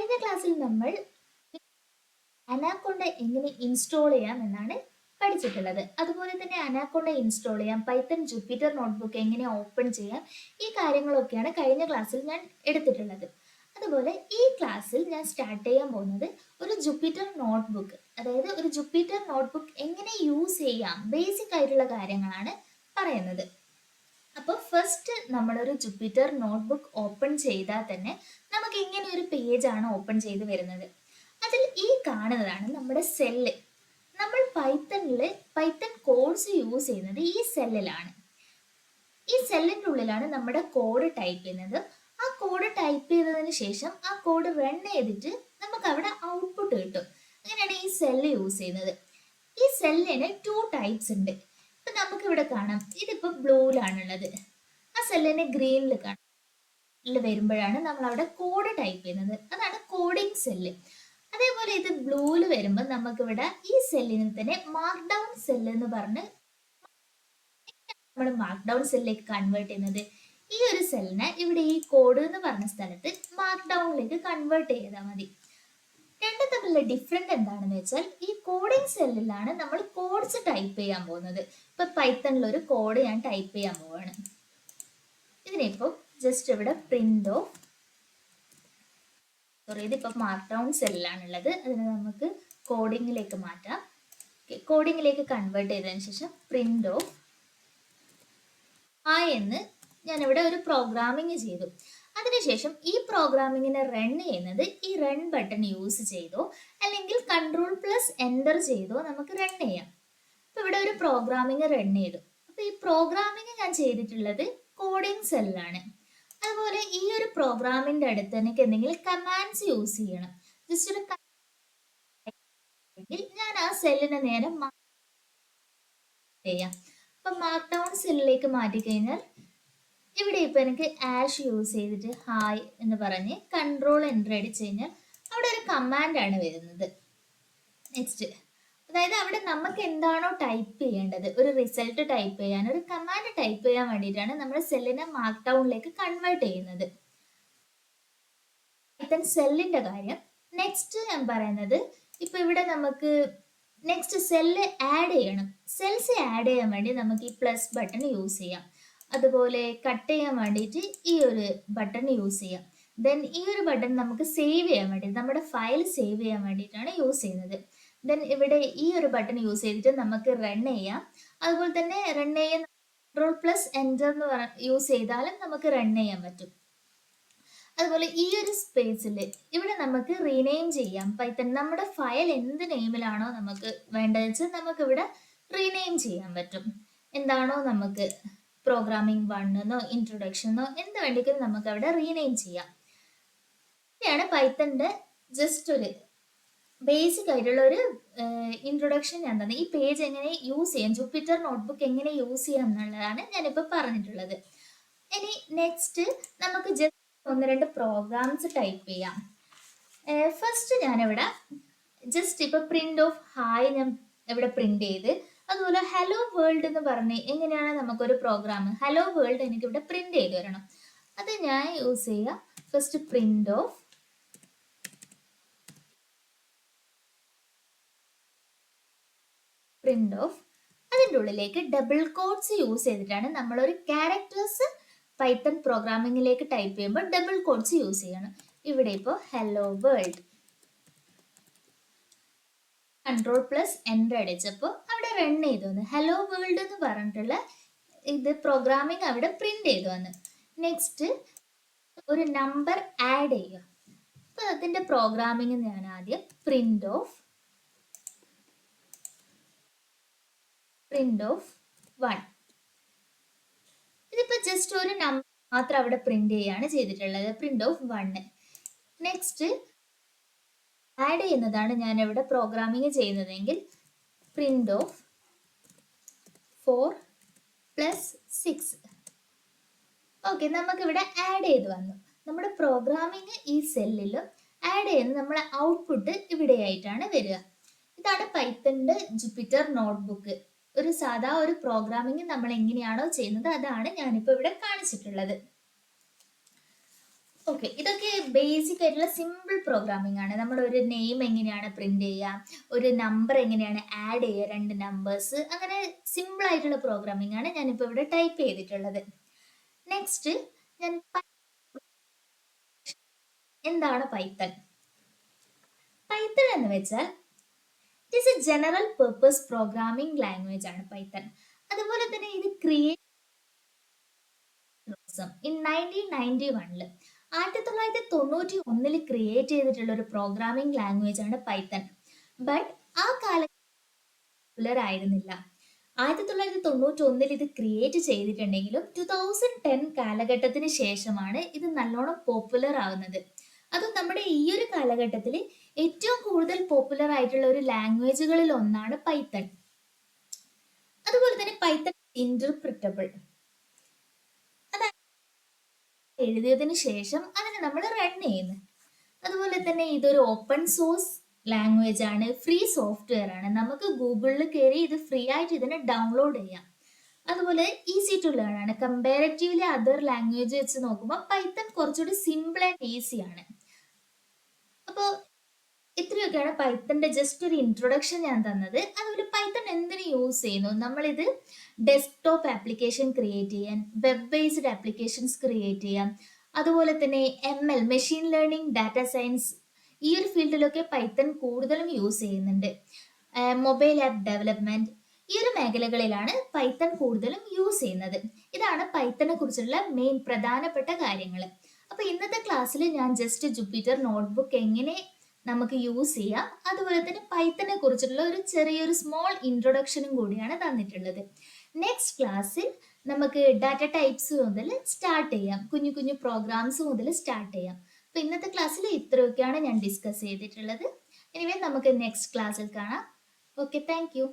കഴിഞ്ഞ ക്ലാസ്സിൽ നമ്മൾ അനാക്കൊണ്ട എങ്ങനെ ഇൻസ്റ്റാൾ ചെയ്യാം എന്നാണ് പഠിച്ചിട്ടുള്ളത്. അതുപോലെ തന്നെ അനാക്കൊണ്ട ഇൻസ്റ്റാൾ ചെയ്യാം, പൈത്തൺ ജുപ്പിറ്റർ നോട്ട്ബുക്ക് എങ്ങനെ ഓപ്പൺ ചെയ്യാം, ഈ കാര്യങ്ങളൊക്കെയാണ് കഴിഞ്ഞ ക്ലാസ്സിൽ ഞാൻ എടുത്തിട്ടുള്ളത്. അതുപോലെ ഈ ക്ലാസ്സിൽ ഞാൻ സ്റ്റാർട്ട് ചെയ്യാൻ പോകുന്നത് ഒരു ജുപ്പിറ്റർ നോട്ട്ബുക്ക്, അതായത് ഒരു ജുപ്പിറ്റർ നോട്ട്ബുക്ക് എങ്ങനെ യൂസ് ചെയ്യാം, ബേസിക് ആയിട്ടുള്ള കാര്യങ്ങളാണ് പറയുന്നത്. അപ്പോൾ ഫസ്റ്റ് നമ്മളൊരു ജുപ്പിറ്റർ നോട്ട്ബുക്ക് ഓപ്പൺ ചെയ്താൽ തന്നെ നമുക്ക് ഇങ്ങനെ ഒരു പേജാണ് ഓപ്പൺ ചെയ്ത് വരുന്നത്. അതിൽ ഈ കാണുന്നതാണ് നമ്മുടെ സെല്ല്. നമ്മൾ പൈത്തൺ കോഡ്സ് യൂസ് ചെയ്യുന്നത് ഈ സെല്ലിലാണ്. ഈ സെല്ലിൻ്റെ ഉള്ളിലാണ് നമ്മുടെ കോഡ് ടൈപ്പ് ചെയ്യുന്നത്. ആ കോഡ് ടൈപ്പ് ചെയ്തതിന് ശേഷം ആ കോഡ് റൺ ചെയ്തിട്ട് നമുക്ക് അവിടെ ഔട്ട്പുട്ട് കിട്ടും. അങ്ങനെയാണ് ഈ സെല്ല് യൂസ് ചെയ്യുന്നത്. ഈ സെല്ലിന് 2 ടൈപ്സ് ഉണ്ട്. ഇപ്പൊ നമുക്ക് ഇവിടെ കാണാം, ഇതിപ്പോ ബ്ലൂവിലാണുള്ളത്. ആ സെല്ലിന് ഗ്രീനിൽ വരുമ്പോഴാണ് നമ്മൾ അവിടെ കോഡ് ടൈപ്പ് ചെയ്യുന്നത്. അതാണ് കോഡിങ് സെല്ല്. അതേപോലെ ഇത് ബ്ലൂവിൽ വരുമ്പോൾ നമുക്കിവിടെ ഈ സെല്ലിനെ തന്നെ മാർക്ക് ഡൗൺ സെല്ല് എന്ന് പറഞ്ഞ് നമ്മൾ മാർക്ക് ഡൗൺ സെല്ലിലേക്ക് കൺവേർട്ട് ചെയ്യുന്നത്. ഈ ഒരു സെല്ലിനെ ഇവിടെ ഈ കോഡ് എന്ന് പറഞ്ഞ സ്ഥലത്ത് മാർക്ക് ഡൗണിലേക്ക് കൺവേർട്ട് ചെയ്താൽ മതി. രണ്ടും തമ്മിലുള്ള ഡിഫറൻറ്റ് എന്താണെന്ന് വെച്ചാൽ ഈ കോഡിങ് സെല്ലിലാണ് നമ്മൾ കോഡ്സ് ടൈപ്പ് ചെയ്യാൻ പോകുന്നത്. ഇപ്പൊ പൈത്തണിൽ ഒരു കോഡ് ഞാൻ ടൈപ്പ് ചെയ്യാൻ പോവാണ്. ഇതിനിപ്പോൾ ജസ്റ്റ് ഇവിടെ പ്രിന്റ് ഓഫ്, ഇതിപ്പോൾ മാർക്ക് ഡൗൺ സെല്ലിലാണുള്ളത്. അതിനെ നമുക്ക് കോഡിങ്ങിലേക്ക് മാറ്റാം. കോഡിങ്ങിലേക്ക് കൺവേർട്ട് ചെയ്തതിന് ശേഷം പ്രിന്റ് ഓഫ് എന്ന് ഞാനിവിടെ ഒരു പ്രോഗ്രാമിങ് ചെയ്തു. അതിനുശേഷം ഈ പ്രോഗ്രാമിങ്ങിനെ റൺ ചെയ്യുന്നത് ഈ റൺ ബട്ടൺ യൂസ് ചെയ്തോ അല്ലെങ്കിൽ Ctrl+Enter ചെയ്തോ നമുക്ക് റൺ ചെയ്യാം. അപ്പൊ ഇവിടെ ഒരു പ്രോഗ്രാമിങ് റൺ ചെയ്തു. അപ്പൊ ഈ പ്രോഗ്രാമിങ് ഞാൻ ചെയ്തിട്ടുള്ളത് കോഡിങ് സെല്ലാണ്. അതുപോലെ ഈ ഒരു പ്രോഗ്രാമിന്റെ അടുത്ത് എനിക്ക് എന്തെങ്കിലും കമാൻഡ്സ് യൂസ് ചെയ്യണം. ജസ്റ്റ് ഒരു ഞാൻ ആ സെല്ലിനെ നേരെ ചെയ്യാം. അപ്പൊ മാർക്ക് ഡൗൺ സെല്ലിലേക്ക് മാറ്റി കഴിഞ്ഞാൽ ഇവിടെ ഇപ്പൊ എനിക്ക് ആഷ് യൂസ് ചെയ്തിട്ട് ഹായ് എന്ന് പറഞ്ഞ് Ctrl+Enter അടിച്ചു കഴിഞ്ഞാൽ അവിടെ ഒരു കമാൻഡാണ് വരുന്നത്. നെക്സ്റ്റ്, അതായത് അവിടെ നമുക്ക് എന്താണോ ടൈപ്പ് ചെയ്യേണ്ടത്, ഒരു റിസൾട്ട് ടൈപ്പ് ചെയ്യാൻ, ഒരു കമാൻഡ് ടൈപ്പ് ചെയ്യാൻ വേണ്ടിയിട്ടാണ് നമ്മൾ സെല്ലിനെ മാർക്ക് ഡൗണിലേക്ക് കൺവേർട്ട് ചെയ്യുന്നത്. പൈത്തൺ സെല്ലിന്റെ കാര്യം നെക്സ്റ്റ് ഞാൻ പറയുന്നത്, ഇപ്പൊ ഇവിടെ നമുക്ക് നെക്സ്റ്റ് സെല്ല് ആഡ് ചെയ്യണം. സെൽസ് ആഡ് ചെയ്യാൻ വേണ്ടി നമുക്ക് ഈ പ്ലസ് ബട്ടൺ യൂസ് ചെയ്യാം. അതുപോലെ കട്ട് ചെയ്യാൻ വേണ്ടിയിട്ട് ഈ ഒരു ബട്ടൺ യൂസ് ചെയ്യാം. ദെൻ ഈ ഒരു ബട്ടൺ നമുക്ക് സേവ് ചെയ്യാൻ വേണ്ടി, നമ്മുടെ ഫയൽ സേവ് ചെയ്യാൻ വേണ്ടിയിട്ടാണ് യൂസ് ചെയ്യുന്നത്. ദെൻ ഇവിടെ ഈ ഒരു ബട്ടൺ യൂസ് ചെയ്തിട്ട് നമുക്ക് റൺ ചെയ്യാം. അതുപോലെ തന്നെ റൺ ചെയ്യാൻ Ctrl+Enter എന്ന് യൂസ് ചെയ്താലും നമുക്ക് റൺ ചെയ്യാൻ പറ്റും. അതുപോലെ ഈ ഒരു സ്പേസിൽ ഇവിടെ നമുക്ക് റീനെയിം ചെയ്യാം. പൈത്തൺ നമ്മുടെ ഫയൽ എന്ത് നെയിമിലാണോ നമുക്ക് വേണ്ടതെന്ന് വെച്ചാൽ നമുക്ക് ഇവിടെ റീനെയിം ചെയ്യാൻ പറ്റും. എന്താണോ നമുക്ക് പ്രോഗ്രാമിംഗ് 1 എന്നോ ഇൻട്രൊഡക്ഷനോ എന്ത് വേണ്ടെങ്കിലും നമുക്ക് അവിടെ റീനെയിം ചെയ്യാം. ഇതാണ് പൈത്തണിന്റെ ജസ്റ്റ് ഒരു ബേസിക് ആയിട്ടുള്ള ഒരു ഇൻട്രൊഡക്ഷൻ ഞാൻ തന്നെ. ഈ പേജ് എങ്ങനെ യൂസ് ചെയ്യാം, ജുപ്പിറ്റർ നോട്ട്ബുക്ക് എങ്ങനെ യൂസ് ചെയ്യാം എന്നുള്ളതാണ് ഞാനിപ്പോൾ പറഞ്ഞിട്ടുള്ളത്. ഇനി നെക്സ്റ്റ് നമുക്ക് ജസ്റ്റ് 1-2 പ്രോഗ്രാംസ് ടൈപ്പ് ചെയ്യാം. ഫസ്റ്റ് ഞാനിവിടെ ജസ്റ്റ് ഇപ്പൊ പ്രിന്റ് ഓഫ് ഹായ് ഞാൻ ഇവിടെ പ്രിന്റ് ചെയ്ത്, അതുപോലെ ഹലോ വേൾഡ് എന്ന് പറഞ്ഞ് എങ്ങനെയാണ് നമുക്കൊരു പ്രോഗ്രാം ഹലോ വേൾഡ് എനിക്ക് ഇവിടെ പ്രിന്റ് ചെയ്ത് തരണം. അത് ഞാൻ യൂസ് ചെയ്യുക. ഫസ്റ്റ് പ്രിന്റ് ഓഫ് അതിൻ്റെ ഉള്ളിലേക്ക് ഡബിൾ കോഡ്സ് യൂസ് ചെയ്തിട്ടാണ് നമ്മളൊരു ക്യാരക്ടേഴ്സ് പൈത്തൺ പ്രോഗ്രാമിങ്ങിലേക്ക് ടൈപ്പ് ചെയ്യുമ്പോൾ ഡബിൾ കോഡ്സ് യൂസ് ചെയ്യണം. ഇവിടെ ഇപ്പോൾ ഹലോ വേൾഡ് Ctrl+Enter അടിച്ചപ്പോൾ അവിടെ റൺ ചെയ്തു വന്നു. ഹലോ വേൾഡ് എന്ന് പറഞ്ഞിട്ടുള്ള ഇത് പ്രോഗ്രാമിംഗ് അവിടെ പ്രിന്റ് ചെയ്തു വന്നു. നെക്സ്റ്റ് ഒരു നമ്പർ ആഡ് ചെയ്യുക. അപ്പൊ അതിന്റെ പ്രോഗ്രാമിംഗ് ഞാൻ ആദ്യം പ്രിന്റ് ഓഫ് 1. ഇതിപ്പോ ജസ്റ്റ് ഒരു നമ്പർ മാത്രം അവിടെ പ്രിന്റ് ചെയ്യാണ് ചെയ്തിട്ടുള്ളത്, പ്രിന്റ് ഓഫ് 1. നെക്സ്റ്റ് ആഡ് ചെയ്യുന്നതാണ് ഞാൻ ഇവിടെ പ്രോഗ്രാമിംഗ് ചെയ്യുന്നതെങ്കിൽ പ്രിന്റ് ഓഫ് 4+6. ഓക്കെ, നമുക്കിവിടെ ആഡ് ചെയ്ത് വന്നു. നമ്മുടെ പ്രോഗ്രാമിംഗ് ഈ സെല്ലിലും ആഡ് ചെയ്യുന്ന നമ്മളെ ഔട്ട്പുട്ട് ഇവിടെയായിട്ടാണ് വരിക. ഇതാണ് പൈത്തണിന്റെ ജുപ്പിറ്റർ നോട്ട്ബുക്ക്. ഒരു സാധാ ഒരു പ്രോഗ്രാമിംഗ് നമ്മൾ എങ്ങനെയാണോ ചെയ്യുന്നത് അതാണ് ഞാനിപ്പോൾ ഇവിടെ കാണിച്ചിട്ടുള്ളത്. ഓക്കെ, ഇതൊക്കെ ബേസിക് ആയിട്ടുള്ള സിമ്പിൾ പ്രോഗ്രാമിംഗ് ആണ്. നമ്മൾ ഒരു നെയിം എങ്ങനെയാണ് പ്രിന്റ് ചെയ്യുക, ഒരു നമ്പർ എങ്ങനെയാണ് ആഡ് ചെയ്യുക, രണ്ട് നമ്പേഴ്സ്, അങ്ങനെ സിമ്പിൾ ആയിട്ടുള്ള പ്രോഗ്രാമിംഗ് ആണ് ഞാനിപ്പോൾ ഇവിടെ ടൈപ്പ് ചെയ്തിട്ടുള്ളത്. നെക്സ്റ്റ് ഞാൻ എന്താണ് പൈത്തൺ? പൈത്തൺ എന്ന് വെച്ചാൽ it is A general purpose programming language ആണ് പൈത്തൺ. അതുപോലെ തന്നെ ഇത് ക്രിയേറ്റ് ഇൻ 1991 1991 ക്രിയേറ്റ് ചെയ്തിട്ടുള്ള ഒരു പ്രോഗ്രാമിംഗ് ലാംഗ്വേജ് ആണ് പൈത്തൺ. ബട്ട് ആ കാലത്ത് പോപ്പുലർ ആയിരുന്നില്ല. 1991 ഇത് ക്രിയേറ്റ് ചെയ്തിട്ടുണ്ടെങ്കിലും 2010 കാലഘട്ടത്തിന് ശേഷമാണ് ഇത് നല്ലോണം പോപ്പുലർ ആവുന്നത്. അതും നമ്മുടെ ഈ ഒരു കാലഘട്ടത്തിൽ ഏറ്റവും കൂടുതൽ പോപ്പുലർ ആയിട്ടുള്ള ഒരു ലാംഗ്വേജുകളിൽ ഒന്നാണ് പൈത്തൺ. അതുപോലെ തന്നെ പൈത്തൺ ഇന്റർപ്രിറ്റബിൾ, എഴുതിയതിന് ശേഷം അതിനെ നമ്മൾ റൺ ചെയ്യുന്നു. അതുപോലെ തന്നെ ഇതൊരു ഓപ്പൺ സോഴ്സ് ലാംഗ്വേജ് ആണ്, ഫ്രീ സോഫ്റ്റ്വെയർ ആണ്. നമുക്ക് ഗൂഗിളിൽ കയറി ഇത് ഫ്രീ ആയിട്ട് ഇതിനെ ഡൗൺലോഡ് ചെയ്യാം. അതുപോലെ ഈസി ടു ലേൺ ആണ്. കമ്പാരിറ്റീവ്ലി അതർ ലാംഗ്വേജ് വെച്ച് നോക്കുമ്പോൾ പൈത്തൺ കുറച്ചുകൂടി സിമ്പിൾ ആൻഡ് ഈസി ആണ്. അപ്പോൾ ഇത്രയൊക്കെയാണ് പൈത്തന്റെ ജസ്റ്റ് ഒരു ഇൻട്രൊഡക്ഷൻ ഞാൻ തന്നത്. അതുപോലെ പൈത്തൺ എന്തിനു യൂസ് ചെയ്യുന്നു? നമ്മളിത് ഡെസ്ക്ടോപ്പ് ആപ്ലിക്കേഷൻ ക്രിയേറ്റ് ചെയ്യാൻ, വെബ് ബേസ്ഡ് ആപ്ലിക്കേഷൻസ് ക്രിയേറ്റ് ചെയ്യാം, അതുപോലെ തന്നെ ML machine learning, data science, ഈ ഒരു ഫീൽഡിലൊക്കെ പൈത്തൺ കൂടുതലും യൂസ് ചെയ്യുന്നുണ്ട്. മൊബൈൽ ആപ്പ് ഡെവലപ്മെന്റ്, ഈ ഒരു മേഖലകളിലാണ് പൈത്തൺ കൂടുതലും യൂസ് ചെയ്യുന്നത്. ഇതാണ് പൈത്തനെ കുറിച്ചുള്ള മെയിൻ പ്രധാനപ്പെട്ട കാര്യങ്ങൾ. അപ്പൊ ഇന്നത്തെ ക്ലാസ്സിൽ ഞാൻ ജസ്റ്റ് ജുപ്പിറ്റർ നോട്ട്ബുക്ക് എങ്ങനെ നമുക്ക് യൂസ് ചെയ്യാം, അതുപോലെ തന്നെ പൈത്തനെ കുറിച്ചുള്ള ഒരു ചെറിയൊരു സ്മോൾ ഇൻട്രൊഡക്ഷനും കൂടിയാണ് തന്നിട്ടുള്ളത്. നെക്സ്റ്റ് ക്ലാസ്സിൽ നമുക്ക് ഡാറ്റ ടൈപ്സ് മുതൽ സ്റ്റാർട്ട് ചെയ്യാം, കുഞ്ഞു കുഞ്ഞു പ്രോഗ്രാംസ് മുതൽ സ്റ്റാർട്ട് ചെയ്യാം. അപ്പൊ ഇന്നത്തെ ക്ലാസ്സിൽ ഇത്രയൊക്കെയാണ് ഞാൻ ഡിസ്കസ് ചെയ്തിട്ടുള്ളത്. എനിവേ നമുക്ക് നെക്സ്റ്റ് ക്ലാസ്സിൽ കാണാം. Okay, thank you.